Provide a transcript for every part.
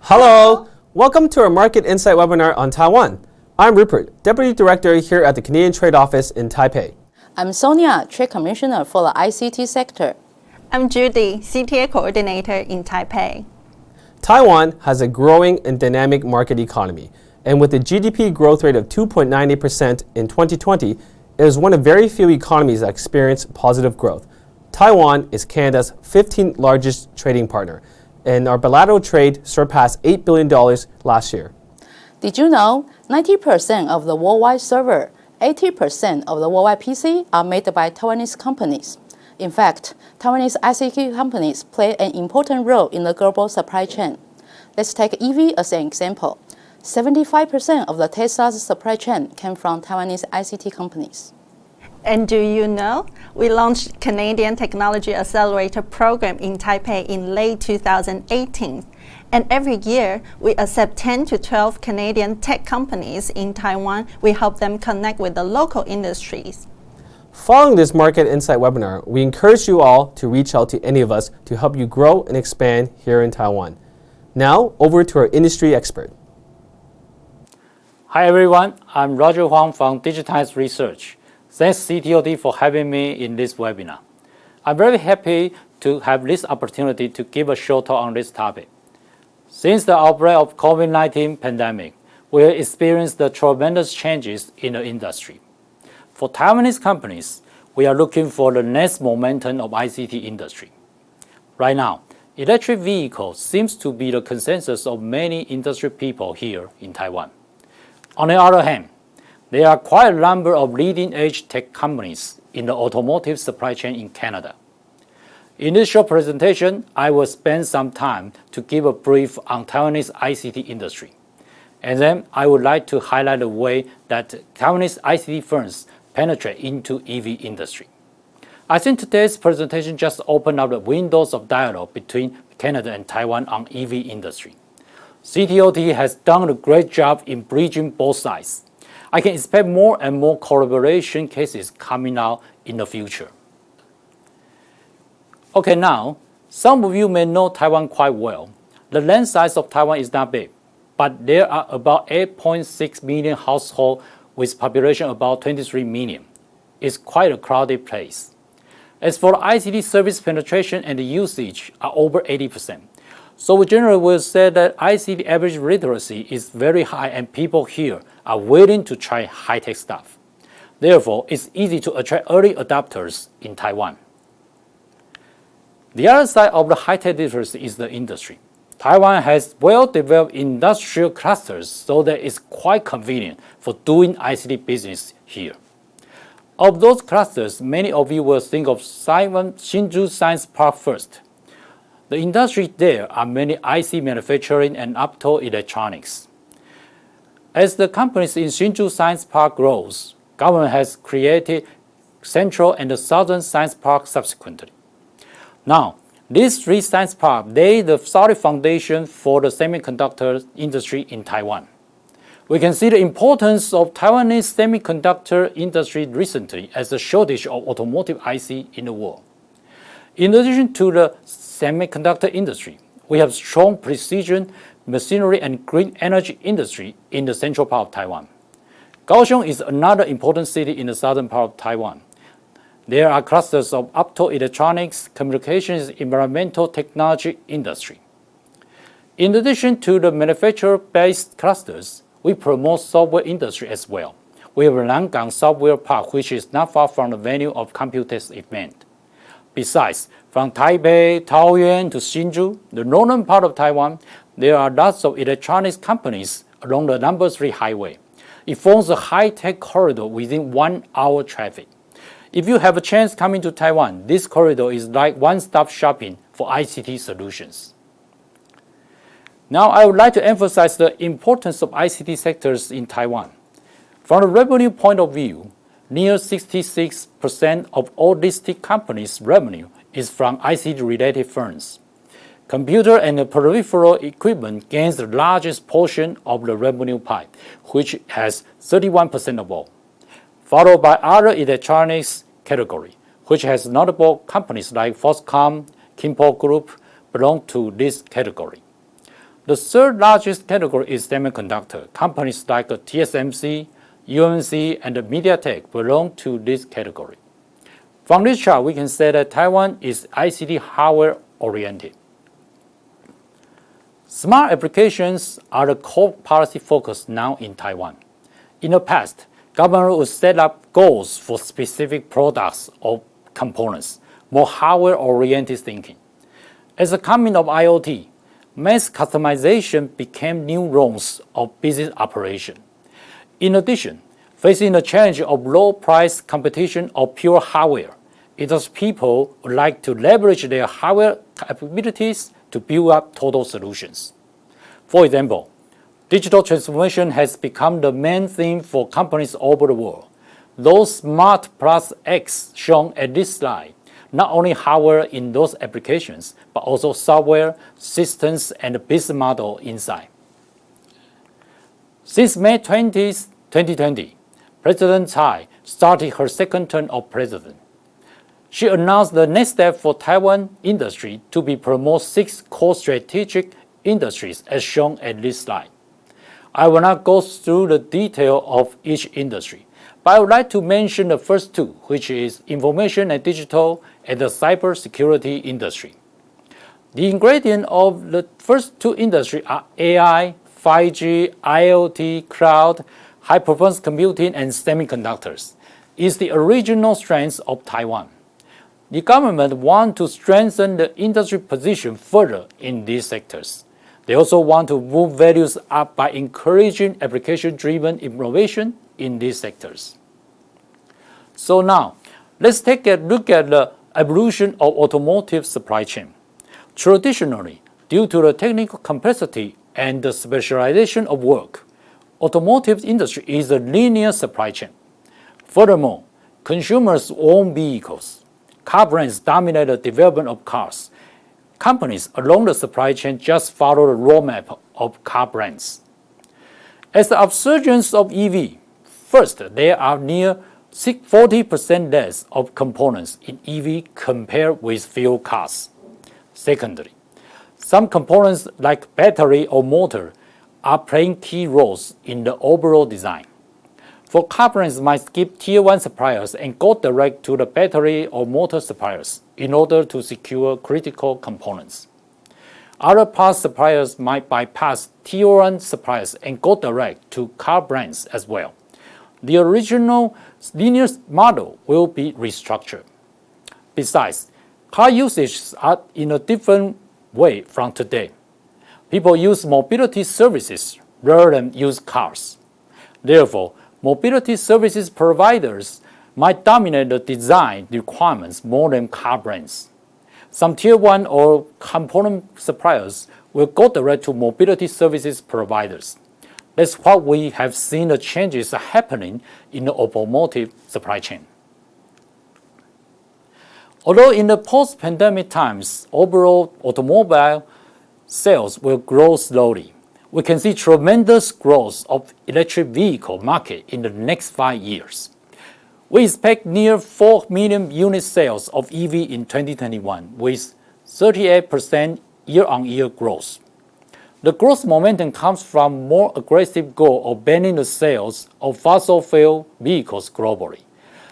Hello! Welcome to our Market Insight webinar on Taiwan. I'm Rupert, Deputy Director here at the Canadian Trade Office in Taipei. I'm Sonia, Trade Commissioner for the ICT sector. I'm Judy, CTA Coordinator in Taipei. Taiwan has a growing and dynamic market economy, and with a GDP growth rate of 2.98% in 2020, it is one of very few economies that experience positive growth. Taiwan is Canada's 15th largest trading partner, and our bilateral trade surpassed $8 billion last year. Did you know 90% of the worldwide server, 80% of the worldwide PC are made by Taiwanese companies? In fact, Taiwanese ICT companies play an important role in the global supply chain. Let's take EV as an example. 75% of the Tesla's supply chain came from Taiwanese ICT companies. And do you know, we launched Canadian Technology Accelerator Program in Taipei in late 2018. And every year, we accept 10 to 12 Canadian tech companies in Taiwan. We help them connect with the local industries. Following this Market Insight webinar, we encourage you all to reach out to any of us to help you grow and expand here in Taiwan. Now, over to our industry expert. Hi everyone, I'm Roger Huang from Digitize Research. Thanks CTOD for having me in this webinar. I'm very happy to have this opportunity to give a short talk on this topic. Since the outbreak of COVID-19 pandemic, we have experienced the tremendous changes in the industry. For Taiwanese companies, we are looking for the next momentum of ICT industry. Right now, electric vehicles seems to be the consensus of many industry people here in Taiwan. On the other hand, there are quite a number of leading-edge tech companies in the automotive supply chain in Canada. In this short presentation, I will spend some time to give a brief on Taiwanese ICT industry. And then I would like to highlight the way that Taiwanese ICT firms penetrate into EV industry. I think today's presentation just opened up the windows of dialogue between Canada and Taiwan on EV industry. CTOT has done a great job in bridging both sides. I can expect more and more collaboration cases coming out in the future. Okay, now, some of you may know Taiwan quite well. The land size of Taiwan is not big, but there are about 8.6 million households with population about 23 million. It's quite a crowded place. As for the ICT service penetration and the usage are over 80%. So we generally will say that ICT average literacy is very high and people here are willing to try high-tech stuff. Therefore, it's easy to attract early adopters in Taiwan. The other side of the high-tech literacy is the industry. Taiwan has well-developed industrial clusters so that it's quite convenient for doing ICT business here. Of those clusters, many of you will think of Hsinchu Science Park first. The industry there are many IC manufacturing and optoelectronics. As the companies in Hsinchu Science Park grows, government has created Central and the Southern Science Park subsequently. Now, these three science parks lay the solid foundation for the semiconductor industry in Taiwan. We can see the importance of Taiwanese semiconductor industry recently as a shortage of automotive IC in the world. In addition to the semiconductor industry, we have strong precision machinery and green energy industry in the central part of Taiwan. Kaohsiung is another important city in the southern part of Taiwan. There are clusters of optoelectronics, communications, environmental technology industry. In addition to the manufacturer-based clusters, we promote software industry as well. We have Nangang Software Park, which is not far from the venue of Computex event. Besides, from Taipei, Taoyuan to Hsinchu, the northern part of Taiwan, there are lots of electronics companies along the number 3 highway. It forms a high-tech corridor within 1 hour traffic. If you have a chance coming to Taiwan, this corridor is like one-stop shopping for ICT solutions. Now, I would like to emphasize the importance of ICT sectors in Taiwan. From the revenue point of view, near 66% of all listed companies' revenue is from ICT-related firms. Computer and peripheral equipment gains the largest portion of the revenue pie, which has 31% of all, followed by other electronics category, which has notable companies like Foxconn, Kimpo Group belong to this category. The third largest category is semiconductor. Companies like TSMC, UMC, and MediaTek belong to this category. From this chart, we can say that Taiwan is ICT hardware oriented. Smart applications are the core policy focus now in Taiwan. In the past, government would set up goals for specific products or components, more hardware-oriented thinking. As the coming of IoT, mass customization became new roles of business operation. In addition, facing the challenge of low-price competition of pure hardware, industry people would like to leverage their hardware capabilities to build up total solutions. For example, digital transformation has become the main theme for companies all over the world. Those Smart Plus X shown at this slide, not only hardware in those applications, but also software, systems, and business model inside. Since May 20, 2020, President Tsai started her second term of president. She announced the next step for Taiwan industry to be promote 6 core strategic industries as shown at this slide. I will not go through the detail of each industry, but I would like to mention the first 2, which is information and digital and the cybersecurity industry. The ingredient of the first 2 industries are AI, 5G, IoT, cloud, high-performance computing, and semiconductors. It's the original strength of Taiwan. The government wants to strengthen the industry position further in these sectors. They also want to move values up by encouraging application-driven innovation in these sectors. So now, let's take a look at the evolution of automotive supply chain. Traditionally, due to the technical complexity and the specialization of work, automotive industry is a linear supply chain. Furthermore, consumers own vehicles. Car brands dominate the development of cars. Companies along the supply chain just follow the roadmap of car brands. As the upsurgence of EV, first, there are near 40% less of components in EV compared with fuel cars. Secondly, some components like battery or motor are playing key roles in the overall design. For car brands might skip Tier 1 suppliers and go direct to the battery or motor suppliers in order to secure critical components. Other parts suppliers might bypass Tier 1 suppliers and go direct to car brands as well. The original linear model will be restructured. Besides, car usages are in a different way from today. People use mobility services rather than use cars. Therefore, mobility services providers might dominate the design requirements more than car brands. Some Tier 1 or component suppliers will go direct to mobility services providers. That's what we have seen the changes happening in the automotive supply chain. Although in the post-pandemic times, overall automobile sales will grow slowly, we can see tremendous growth of electric vehicle market in the next 5 years. We expect near 4 million unit sales of EV in 2021 with 38% year-on-year growth. The growth momentum comes from more aggressive goal of banning the sales of fossil fuel vehicles globally.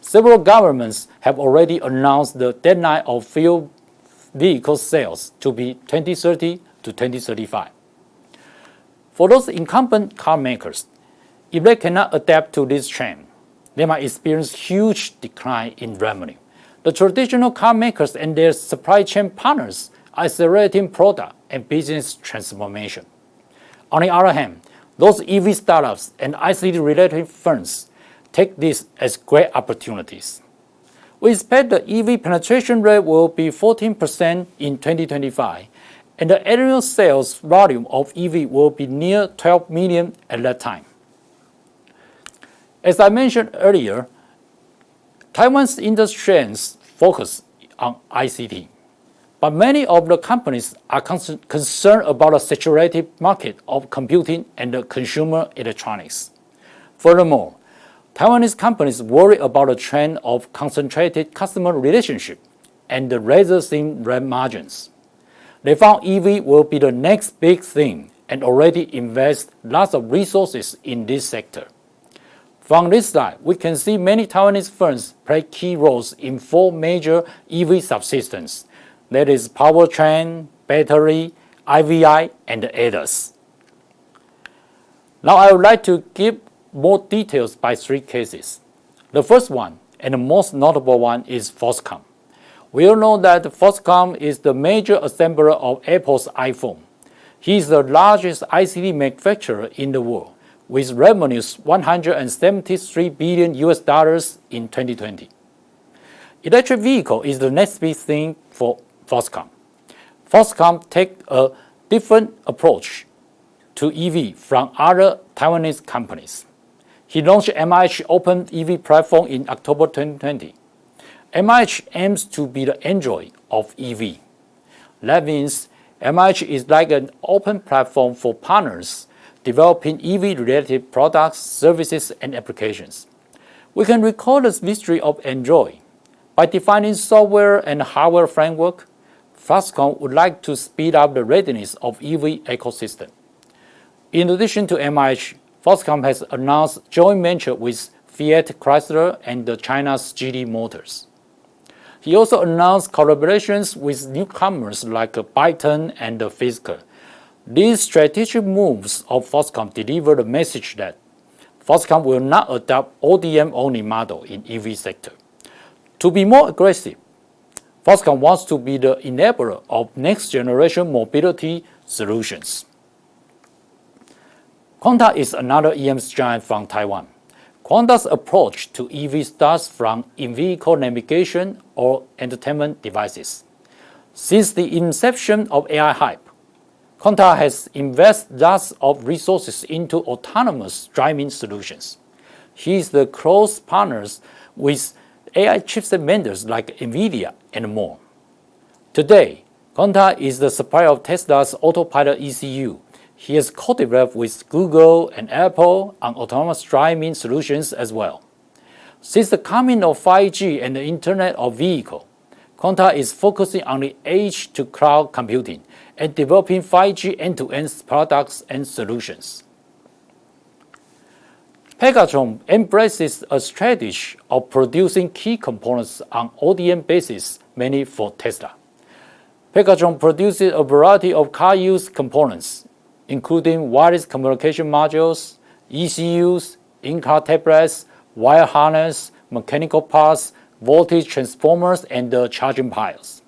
Several governments have already announced the deadline of fuel vehicle sales to be 2030 to 2035. For those incumbent car makers, if they cannot adapt to this trend, they might experience huge decline in revenue. The traditional car makers and their supply chain partners are accelerating product and business transformation. On the other hand, those EV startups and ICT-related firms take this as great opportunities. We expect the EV penetration rate will be 14% in 2025, and the annual sales volume of EV will be near 12 million at that time. As I mentioned earlier, Taiwan's industry trends focus on ICT, but many of the companies are concerned about a saturated market of computing and the consumer electronics. Furthermore, Taiwanese companies worry about the trend of concentrated customer relationship and the razor-thin margins. They found EV will be the next big thing and already invest lots of resources in this sector. From this slide, we can see many Taiwanese firms play key roles in 4 major EV subsystems, that is powertrain, battery, IVI, and ADAS. Now I would like to give more details by 3 cases. The first one, and the most notable one, is Foxconn. We all know that Foxconn is the major assembler of Apple's iPhone. He is the largest ICT manufacturer in the world, with revenues $173 billion in 2020. Electric vehicle is the next big thing for Foxconn. Foxconn takes a different approach to EV from other Taiwanese companies. He launched MIH Open EV platform in October 2020. MIH aims to be the Android of EV. That means MIH is like an open platform for partners developing EV-related products, services, and applications. We can recall the history of Android. By defining software and hardware framework, Foxconn would like to speed up the readiness of EV ecosystem. In addition to MIH, Foxconn has announced joint venture with Fiat Chrysler and China's GD Motors. He also announced collaborations with newcomers like Byton and Fisker. These strategic moves of Foxconn deliver the message that Foxconn will not adopt ODM-only model in EV sector. To be more aggressive, Foxconn wants to be the enabler of next-generation mobility solutions. Quanta is another EMS giant from Taiwan. Quanta's approach to EV starts from in-vehicle navigation or entertainment devices. Since the inception of AI hype, Quanta has invested lots of resources into autonomous driving solutions. He is the close partners with AI chipset vendors like NVIDIA and more. Today, Quanta is the supplier of Tesla's autopilot ECU. He has co-developed with Google and Apple on autonomous driving solutions as well. Since the coming of 5G and the Internet of Vehicles, Quanta is focusing on the edge-to-cloud computing and developing 5G end-to-end products and solutions. Pegatron embraces a strategy of producing key components on ODM basis, mainly for Tesla. Pegatron produces a variety of car-use components, including wireless communication modules, ECUs, in-car tablets, wire harness, mechanical parts, voltage transformers, and charging piles.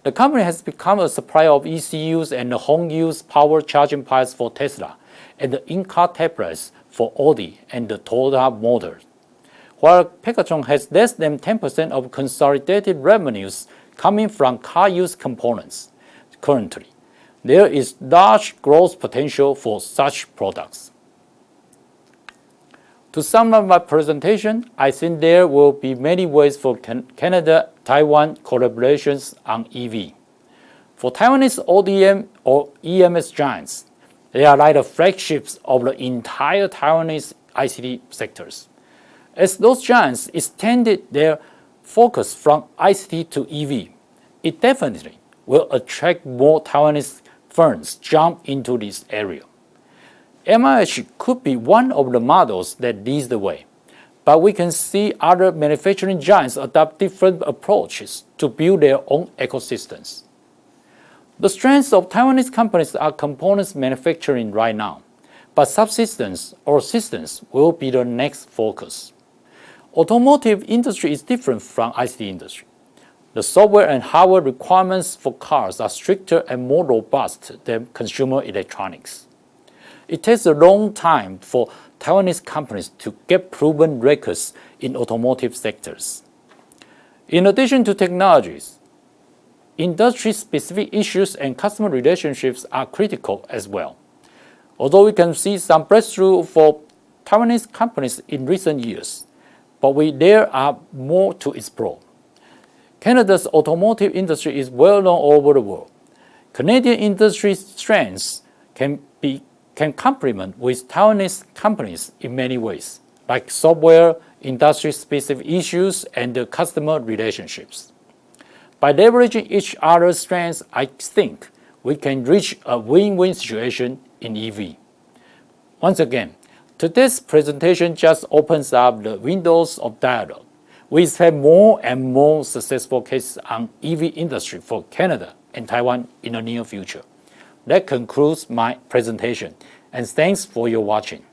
The company has become a supplier of ECUs and home-use power charging piles for Tesla, and the in-car tablets for Audi and the Toyota Motors. While Pegatron has less than 10% of consolidated revenues coming from car-use components currently, there is large growth potential for such products. To sum up my presentation, I think there will be many ways for Canada-Taiwan collaborations on EV. For Taiwanese ODM or EMS giants, they are like the flagships of the entire Taiwanese ICT sectors. As those giants extended their focus from ICT to EV, it definitely will attract more Taiwanese firms jump into this area. MIH could be one of the models that leads the way, but we can see other manufacturing giants adopt different approaches to build their own ecosystems. The strengths of Taiwanese companies are components manufacturing right now, but subsystems or systems will be the next focus. Automotive industry is different from ICT industry. The software and hardware requirements for cars are stricter and more robust than consumer electronics. It takes a long time for Taiwanese companies to get proven records in automotive sectors. In addition to technologies, industry-specific issues and customer relationships are critical as well. Although we can see some breakthrough for Taiwanese companies in recent years, but there are more to explore. Canada's automotive industry is well known all over the world. Canadian industry strengths can complement with Taiwanese companies in many ways, like software, industry-specific issues, and customer relationships. By leveraging each other's strengths, I think we can reach a win-win situation in EV. Once again, today's presentation just opens up the windows of dialogue. We expect more and more successful cases on EV industry for Canada and Taiwan in the near future. That concludes my presentation, and thanks for your watching.